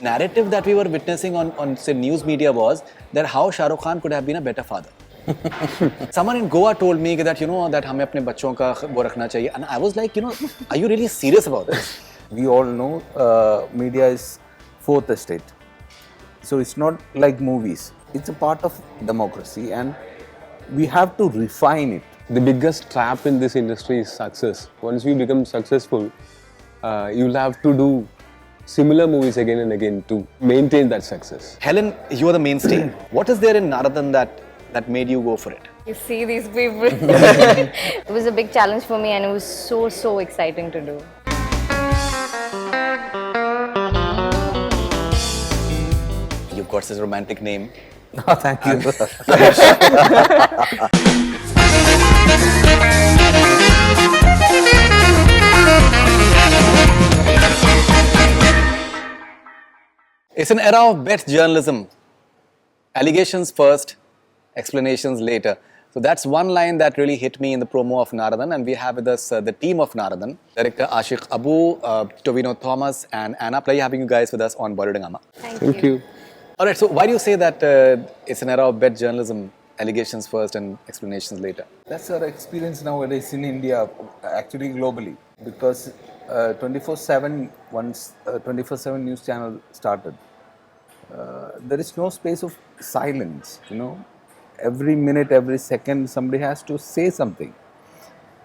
Narrative that we were witnessing on say news media was that how Shah Rukh Khan could have been a better father. Someone in Goa told me that that हमें अपने बच्चों का वो रखना चाहिए, and I was like, are you really serious about this? We all know media is fourth estate. So it's not like movies. It's a part of democracy and we have to refine it. The biggest trap in this industry is success. Once you become successful, you'll have to do similar movies again and again to maintain that success. Helen, you are the mainstay. What is there in Naaradan that made you go for it? You see these people. It was a big challenge for me and it was so exciting to do. You've got such a romantic name. Oh, thank you. It's an era of bet journalism. Allegations first, explanations later. So that's one line that really hit me in the promo of Naaradan, and we have with us the team of Naaradan, director Aashiq Abu, Tovino Thomas, and Anna. Pleasure having you guys with us on Bollywood Hungama. Thank you. All right, so why do you say that it's an era of bet journalism, allegations first and explanations later? That's our experience nowadays in India, actually globally, because 24/7, once 24/7 news channel started, there is no space of silence, Every minute, every second, somebody has to say something.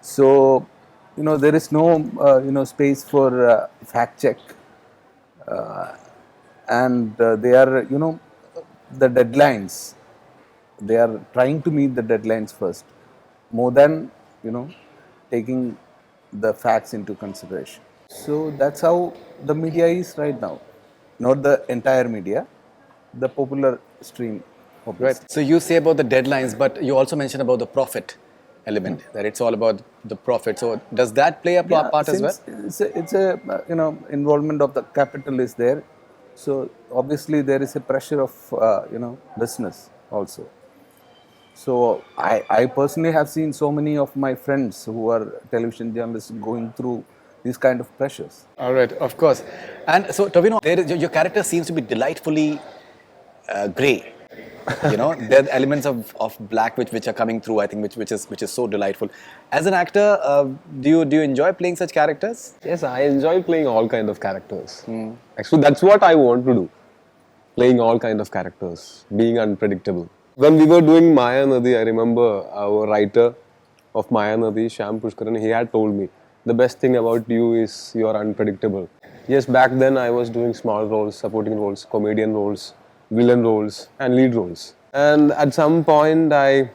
So, there is no, space for fact check. And they are, the deadlines, they are trying to meet the deadlines first, more than, taking the facts into consideration. So that's how the media is right now. Not the entire media, the popular stream. Right. So you say about the deadlines, but you also mentioned about the profit element, that it's all about the profit. So does that play a part as well? It's a involvement of the capital is there. So obviously there is a pressure of business also. So I personally have seen so many of my friends who are television journalists going through these kind of pressures. All right, of course. And so Tovino, your character seems to be delightfully grey. There are elements of black which are coming through, I think, which is so delightful. As an actor, do you enjoy playing such characters? Yes, I enjoy playing all kind of characters. Actually, that's what I want to do. Playing all kind of characters, being unpredictable. When we were doing Maya Nadi, I remember our writer of Maya Nadi, Shyam Pushkaran, he had told me, the best thing about you is you are unpredictable. Yes, back then I was doing small roles, supporting roles, comedian roles, villain roles and lead roles. And at some point I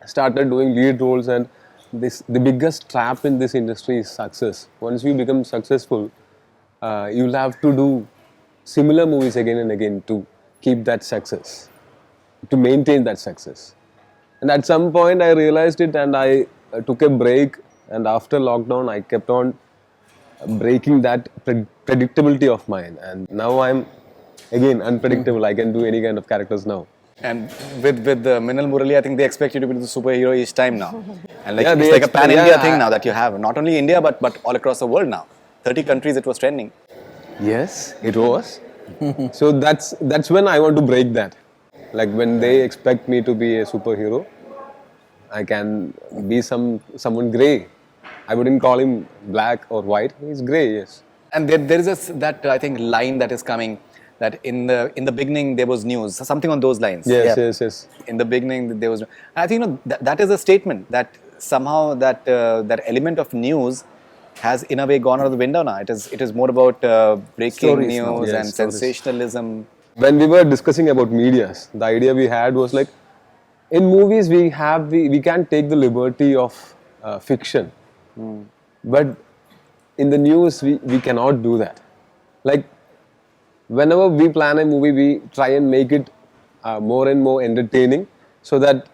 started doing lead roles, and the biggest trap in this industry is success. Once you become successful, you'll have to do similar movies again and again to keep that success, to maintain that success. And at some point I realized it and I took a break, and after lockdown I kept on breaking that predictability of mine, and now I'm again unpredictable. I can do any kind of characters now. And with Minal Murali, I think they expect you to be the superhero each time now. And Yeah, it's like a pan-India thing now that you have. Not only India, but all across the world now. 30 countries it was trending. Yes, it was. So that's when I want to break that. Like when they expect me to be a superhero, I can be someone grey. I wouldn't call him black or white. He's grey, yes. And there is that I think line that is coming, that in the beginning there was news, something on those lines. Yes. In the beginning there was. And I think that is a statement that somehow that element of news has in a way gone out of the window now. It is more about breaking Stories news now. and Yes, sensationalism. When we were discussing about medias, the idea we had was like, in movies we can take the liberty of fiction, but in the news we cannot do that. Like whenever we plan a movie, we try and make it more and more entertaining so that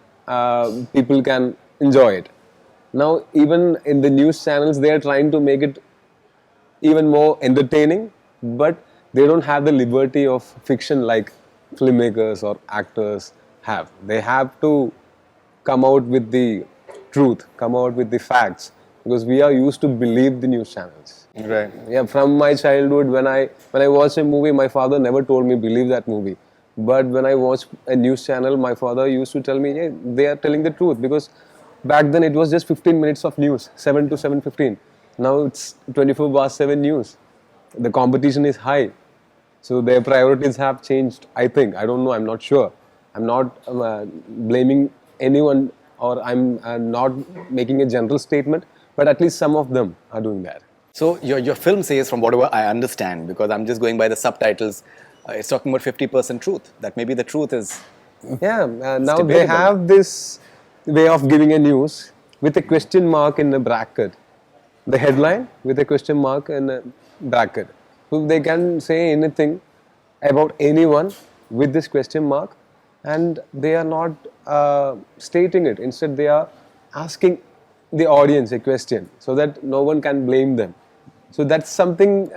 people can enjoy it. Now even in the news channels they are trying to make it even more entertaining, but they don't have the liberty of fiction like filmmakers or actors have. They have to come out with the truth, come out with the facts, because we are used to believe the news channels. Right. Yeah, from my childhood, when I watched a movie, my father never told me believe that movie. But when I watched a news channel, my father used to tell me, hey, they are telling the truth, because back then it was just 15 minutes of news, 7 to 7:15. Now it's 24/7 news. The competition is high, so their priorities have changed. I think, I don't know, I'm not sure. I'm not blaming anyone, or I'm not making a general statement, but at least some of them are doing that. So your film says, from whatever I understand, because I'm just going by the subtitles, it's talking about 50% truth. That maybe the truth is. Yeah, now they debatable. have this way of giving a news with a question mark in the bracket. The headline with a question mark in a bracket. So they can say anything about anyone with this question mark, and they are not stating it. Instead, they are asking the audience a question so that no one can blame them. So that's something,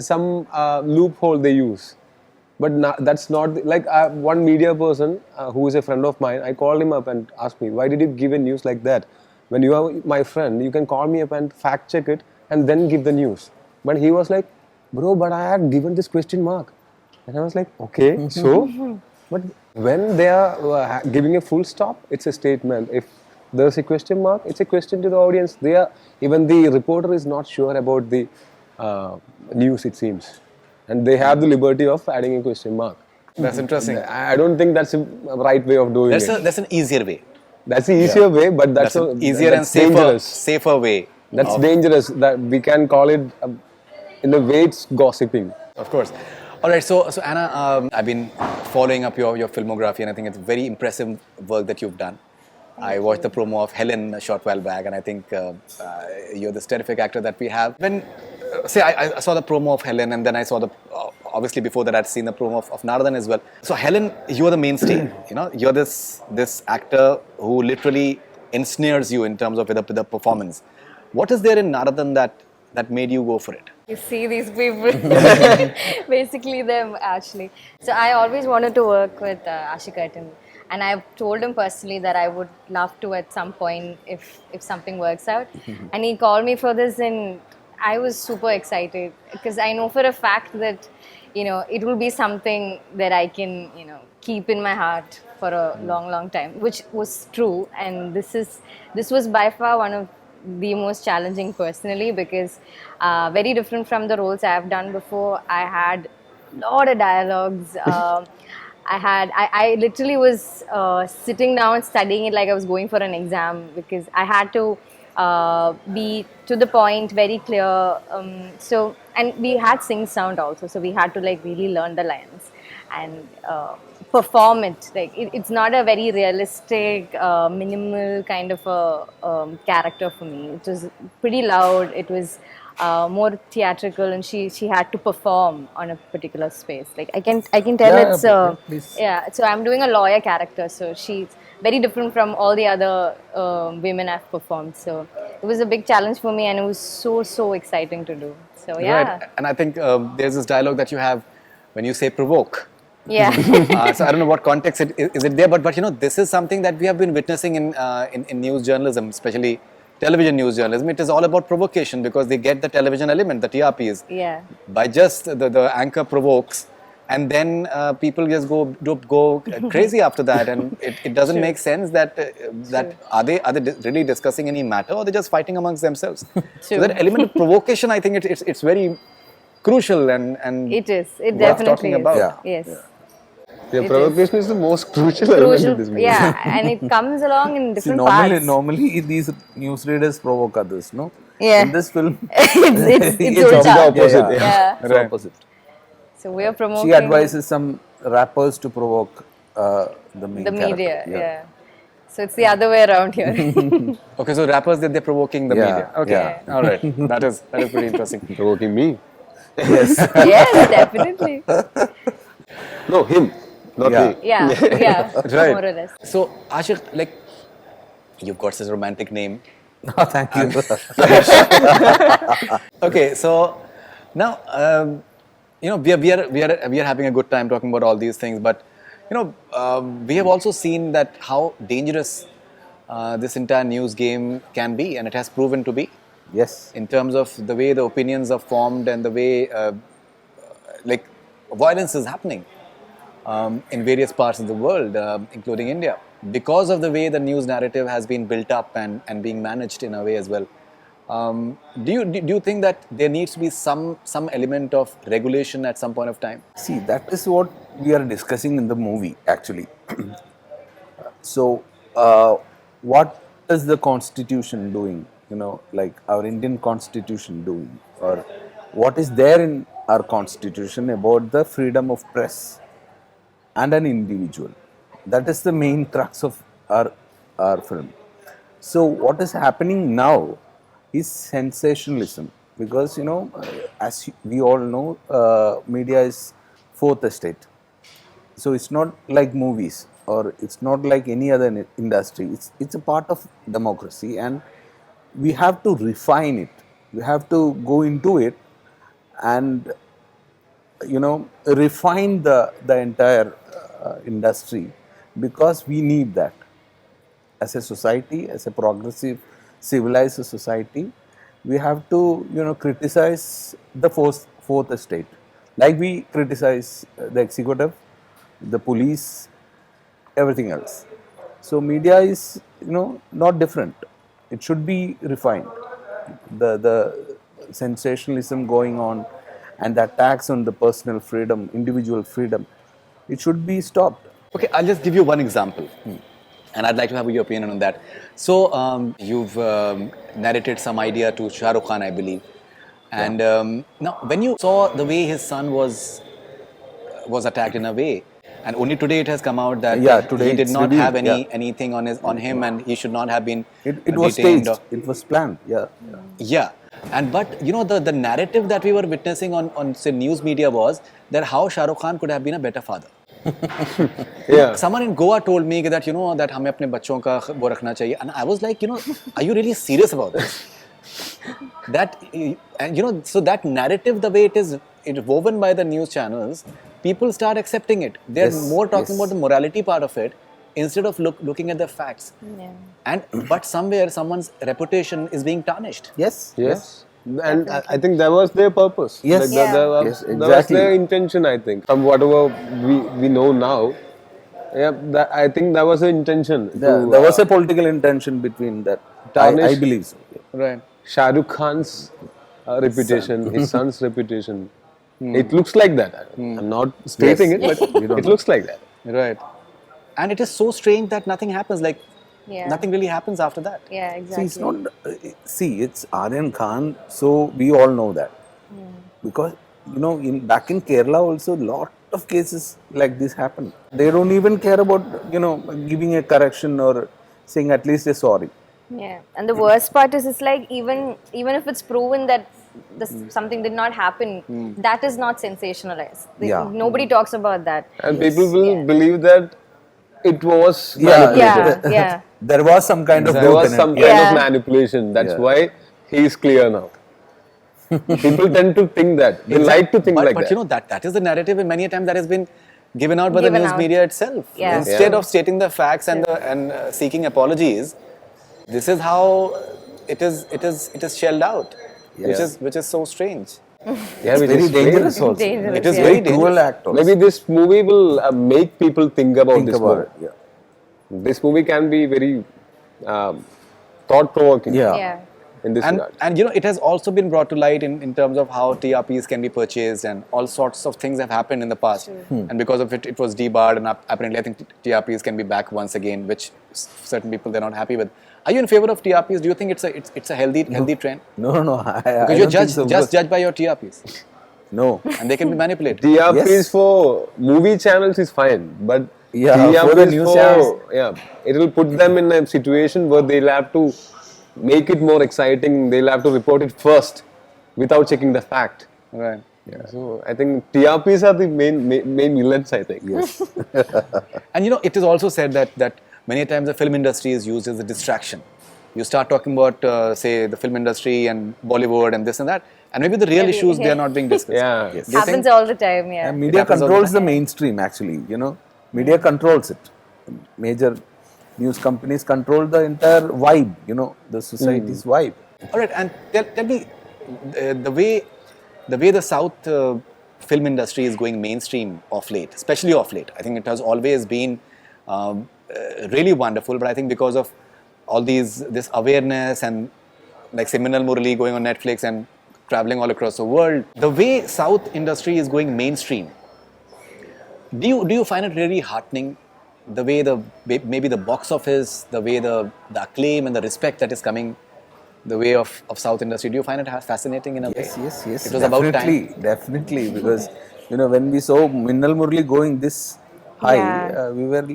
some loophole they use. But that's not like one media person who is a friend of mine. I called him up and asked me, why did you give a news like that? When you are my friend, you can call me up and fact check it and then give the news. But he was like, bro, but I had given this question mark. And I was like, okay, so? But when they are giving a full stop, it's a statement. If there's a question mark, it's a question to the audience. Even the reporter is not sure about the news, it seems. And they have the liberty of adding a question mark. That's interesting. I don't think that's a right way of doing it. That's an easier way. That's the easier way, but that's an easier and safer way. That's dangerous. That we can call it in a way it's gossiping. Of course. All right. So Anna, I've been following up your filmography, and I think it's very impressive work that you've done. I watched the promo of Helen a short while back, and I think you're this terrific actor that we have. When I saw the promo of Helen, and then I saw the obviously before that I'd seen the promo of Naaradan as well. So Helen, you are the mainstay. You're this actor who literally ensnares you in terms of the performance. What is there in Naaradan that made you go for it? You see these people, basically them actually. So I always wanted to work with Aashiq, and I've told him personally that I would love to at some point if something works out. And he called me for this, and I was super excited because I know for a fact that it will be something that I can keep in my heart for a long time, which was true. And this was by far one of the most challenging personally, because very different from the roles I have done before. I had a lot of dialogues. I literally was sitting down studying it like I was going for an exam, because I had to be to the point, very clear. And we had sing sound also, so we had to really learn the lines and perform it. It's not a very realistic, minimal kind of a character for me. It was pretty loud. It was more theatrical, and she had to perform on a particular space. I can tell it's So I'm doing a lawyer character, so she's very different from all the other women I've performed. So it was a big challenge for me, and it was so exciting to do. So yeah. Right. And I think there's this dialogue that you have when you say provoke. Yeah. So I don't know what context is it there, but this is something that we have been witnessing in news journalism, especially television news journalism. It is all about provocation, because they get the television element, the TRPs. Yeah. By just the anchor provokes, and then people just go crazy after that, and it doesn't make sense that are they really discussing any matter, or they're just fighting amongst themselves. So that element of provocation, I think it's very crucial and it is. It worth definitely talking is. about. Yeah. Yes. Yeah, provocation is the most crucial element in this movie. Yeah, and it comes along in different parts. Normally these newsreaders provoke others, no? Yeah. In this film, it's It's the opposite. Yeah. It's opposite. So we are promoting She advises some rappers to provoke the main the character. media. Yeah. So it's the other way around here. Okay, so rappers they're provoking the Yeah, media. Okay, yeah. all right, that is pretty interesting. Provoking me. Yes. Yes, definitely. No, him. Not Yeah. me. Yeah, Right. more or less. So Aashiq, you've got such a romantic name. Oh, thank you. Okay, so now we are having a good time talking about all these things, but we have also seen that how dangerous this entire news game can be, and it has proven to be. Yes. in terms of the way the opinions are formed and the way like violence is happening in various parts of the world, including India, because of the way the news narrative has been built up and being managed in a way as well. Do you think that there needs to be some element of regulation at some point of time? See, that is what we are discussing in the movie actually. So, what is the Constitution doing? Like our Indian Constitution doing, or what is there in our Constitution about the freedom of press and an individual? That is the main crux of our film. So, what is happening now is sensationalism, because as we all know, media is fourth estate. So it's not like movies, or it's not like any other industry. It's a part of democracy, and we have to refine it. We have to go into it and refine the entire industry, because we need that as a society, as a progressive, civilized society. We have to criticize the fourth estate, like we criticize the executive, the police, everything else. So media is not different. It should be refined. The sensationalism going on and the attacks on the personal freedom, individual freedom, it should be stopped. Okay, I'll just give you one example, and I'd like to have your opinion on that. So, you've narrated some idea to Shah Rukh Khan, I believe, and now when you saw the way his son was attacked in a way, and only today it has come out that today he did it's not revealed, have anything on him, and he should not have been It was detained. staged. It was planned. Yeah. Yeah, and but the narrative that we were witnessing on say news media was that how Shah Rukh Khan could have been a better father. Yeah. Someone in Goa told me that that हमें अपने बच्चों का वो रखना चाहिए, and I was like, are you really serious about this? That and so that narrative, the way it's woven by the news channels, people start accepting it. They're Yes, more talking yes. about the morality part of it instead of looking at the facts. Yeah. And but somewhere someone's reputation is being tarnished. Yes. Yes. And I think that was their purpose. Yes. Like, Yeah. Yes, that was exactly. their intention, I think. From whatever we know now, I think that was the intention. There was a political intention between that. I Tarnish. believe so. Yeah. Right. Shah Rukh Khan's reputation, his son's reputation. It looks like that. I'm not stating Yes. it, but We don't it know. looks like that. Right. And it is so strange that nothing happens. Like Yeah. nothing really happens after that. Yeah, See, exactly. it's not. It's Aaryan Khan, so we all know that. Because back in Kerala also, lot of cases like this happen. They don't even care about giving a correction or saying at least a sorry. Yeah, and the worst part is, it's like even if it's proven that something did not happen, that is not sensationalized. Yeah. Nobody talks about that. And people will believe that it was Yeah, Yeah, yeah. There was some kind of there doubt was in some it. kind Yeah. of manipulation. That's Yeah. why he is clear now. People tend to think that. They like to think but, like but that. that is the narrative, and many a times that has been given out by the Given news out. media itself. Yeah. Instead Yeah. of stating the facts and seeking apologies, this is how it is shelled out, Yes. which is so strange. Yeah, which Very is dangerous strange. also. Dangerous, It is yeah. very Cruel dangerous. act also. Maybe this movie will make people think about Think this about more. it. Yeah. This movie can be very thought-provoking Yeah. Yeah. in this regard. And it has also been brought to light in terms of how TRPs can be purchased, and all sorts of things have happened in the past. And because of it was debarred, and apparently I think TRPs can be back once again, which certain people they're not happy with. Are you in favor of TRPs? Do you think it's a healthy trend? No. I Because you're judged by your TRPs, No. and they can be manipulated. TRPs Yes. for movie channels is fine, but Yeah, TRPs for the news channels. it will put them in a situation where they'll have to make it more exciting. They'll have to report it first without checking the fact. Right. Yeah. So I think TRPs are the main villains, I think. Yes. And it is also said that many times the film industry is used as a distraction. You start talking about, say, the film industry and Bollywood and this and that, and maybe the real Maybe, issues they yeah. are not being discussed. Yeah. Yes. Do you Happens think- all the time, yeah. And media happens all the controls time. the mainstream actually. Media controls it. Major news companies control the entire vibe. The society's vibe. All right, and tell me the way the South film industry is going mainstream of late, especially of late. I think it has always been really wonderful, but I think because of all this awareness and like say Minal Murali going on Netflix and traveling all across the world, the way South industry is going mainstream. Do you find it really heartening the way maybe the box office, the way the acclaim and the respect that is coming the way of South industry? Do you find it fascinating in a way? Yes. It was about time. Definitely, because when we saw Minnal Murali going this high, Yeah. we were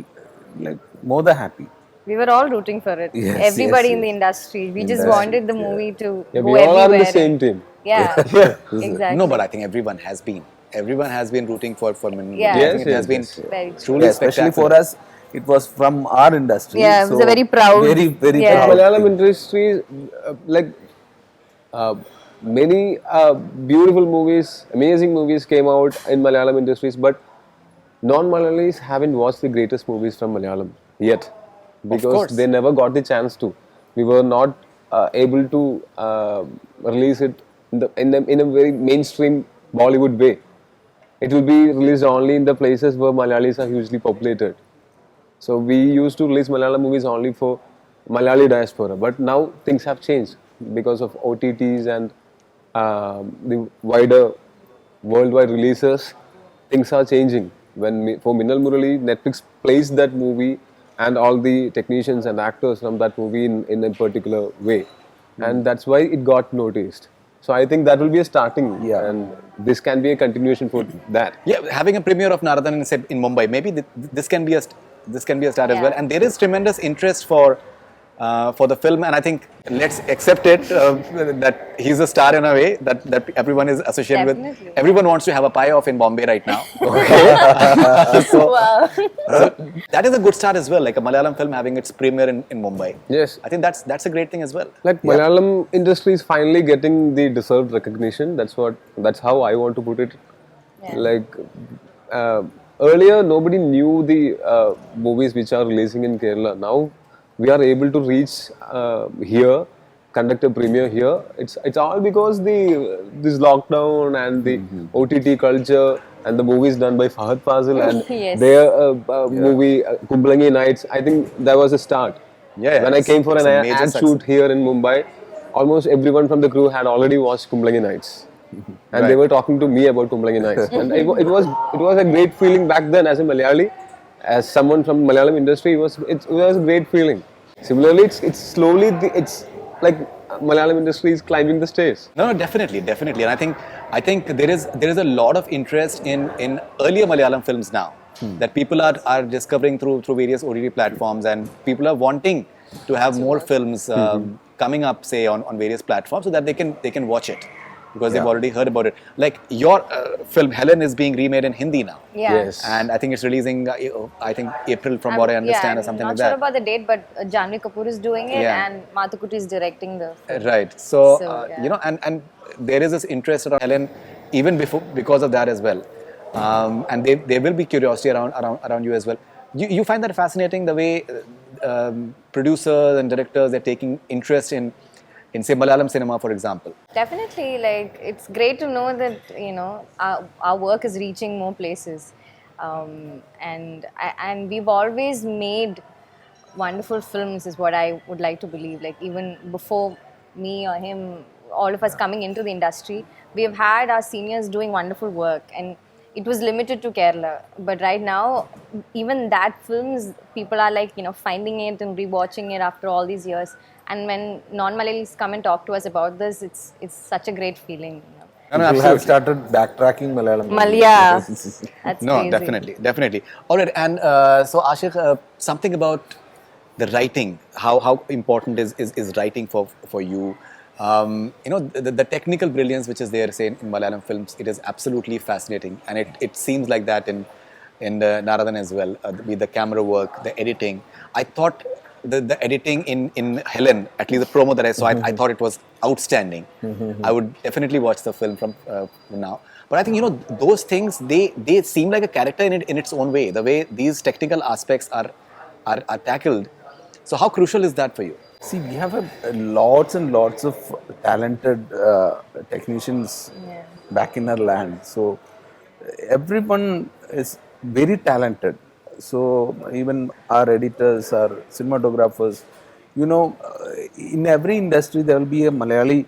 like more than happy. We were all rooting for it. Yes, Everybody yes, in the yes. industry. We just Industry, wanted the movie to Yeah, go we all are everywhere. the same team. Yeah, exactly. No, but I think everyone has been. Everyone has been rooting for Minal. Yeah. I Yes, think it has yes, been yes, yes. Very true. truly Yeah, especially for spectacular. us, it was from our industry. Yeah, it was a very proud- very, very Yeah. proud. Malayalam industry, like many beautiful movies, amazing movies came out in Malayalam industries, but non-Malayalis haven't watched the greatest movies from Malayalam yet because course. they never got the chance to. We were not able to release it in a very mainstream Bollywood way. It will be released only in the places where Malayalis are hugely populated. So we used to release Malayalam movies only for Malayali diaspora, but now things have changed because of OTTs and the wider worldwide releases. Things are changing. For Minnal Murali, Netflix plays that movie and all the technicians and actors from that movie in a particular way, and that's why it got noticed. So I think that will be a starting, Yeah. and this can be a continuation for that. Yeah, having a premiere of Naaradan in Mumbai, maybe this can be a start as Yeah. well. And there is tremendous interest for the film, and I think let's accept it that he's a star in a way that everyone is associated Definitely. with. Everyone wants to have a pie off in Bombay right now. Wow. So that is a good start as well, like a Malayalam film having its premiere in Mumbai. Yes. I think that's a great thing as well. Like Malayalam industry is finally getting the deserved recognition. That's how I want to put it. Yeah. Like earlier, nobody knew the movies which are releasing in Kerala. Now we are able to reach here, conduct a premiere here. It's all because this lockdown and the OTT culture and the movies done by Fahad Fazil and Yes. their movie Kumblangi Nights. I think that was a start. Yeah, When I it's- came for it's an a major ad success. shoot here in Mumbai, almost everyone from the crew had already watched Kumblangi Nights. And they Right. were talking to me about Kumblangi Nights. And it was a great feeling back then as a Malayali, as someone from Malayalam industry. It was a great feeling. Similarly, it's slowly it's like Malayalam industry is climbing the stairs. No, definitely, and I think there is a lot of interest in earlier Malayalam films now that people are discovering through various OTT platforms, and people are wanting to have more films coming up, say on various platforms, so that they can watch it because they've already heard about it. Like your film Helen is being remade in Hindi now. Yeah. Yes. And I think it's releasing, I think April from what I understand, or something like I'm not that. sure about the date, but Janvi Kapoor is doing it Yeah. and Mathukutti is directing the film. Right. So, Yeah. and there is this interest around Helen even because of that as well. And there will be curiosity around you as well. You find that fascinating, the way producers and directors are taking interest in say Malayalam cinema, for example. Definitely, like it's great to know that our work is reaching more places, and we've always made wonderful films, is what I would like to believe. Like even before me or him, all of us coming into the industry, we have had our seniors doing wonderful work, and it was limited to Kerala. But right now, even that films, people are like finding it and rewatching it after all these years. And when non-Malayalis come and talk to us about this, it's such a great feeling. People have started backtracking Malayalam. Malaya. That's No, crazy. definitely. All right, and so Aashiq, something about the writing. How important is writing for you? The technical brilliance which is there, say in Malayalam films, it is absolutely fascinating, and it seems like that in Naaradan as well. With the camera work, the editing, I thought the editing in Helen, at least the promo that I saw, I thought it was outstanding. I would definitely watch the film from now. But I think those things they seem like a character in its own way. The way these technical aspects are tackled. So how crucial is that for you? See, we have lots and lots of talented technicians back in our land. So everyone is very talented. So even our editors, our cinematographers, you know, in every industry there will be a Malayali,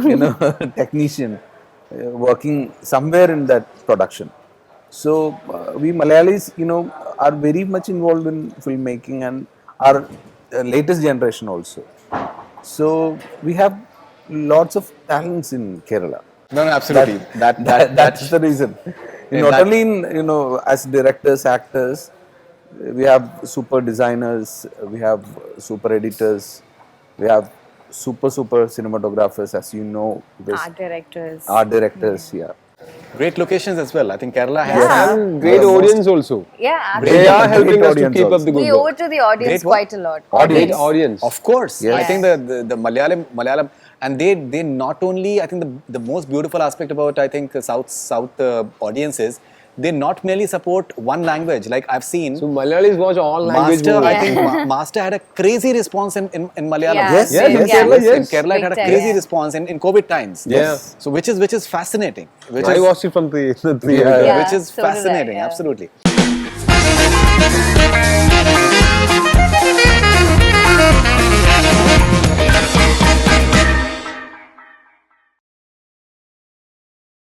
you know, technician working somewhere in that production. So we Malayalis, you know, are very much involved in filmmaking and our latest generation also. So we have lots of talents in Kerala. No, no, absolutely. That's the reason. Not only in, you know, as directors, actors, we have super designers, we have super editors, we have super cinematographers, as you know, because art directors, yeah. Great locations as well. I think Kerala has Yeah. And great audience also. Yeah, They absolutely. are helping us to audience keep up also. the good We work. owe to the audience Great what? quite a lot. Great audience. Of course, Yes. I think the Malayalam, and they not only, I think the most beautiful aspect about, I think, South audiences, they not merely support one language. Like I've seen, So Malayalis watch all language Master, movies. I think Master had a crazy response in Malayalam. Yeah, Yes, same, yes, in yeah. Kerala, yes. In Kerala, it had a Big time, crazy yeah. response in COVID times. Yeah. So which is fascinating. Which I is watched it from the theater. Yeah. Yeah, which is so did I, fascinating. yeah. Absolutely.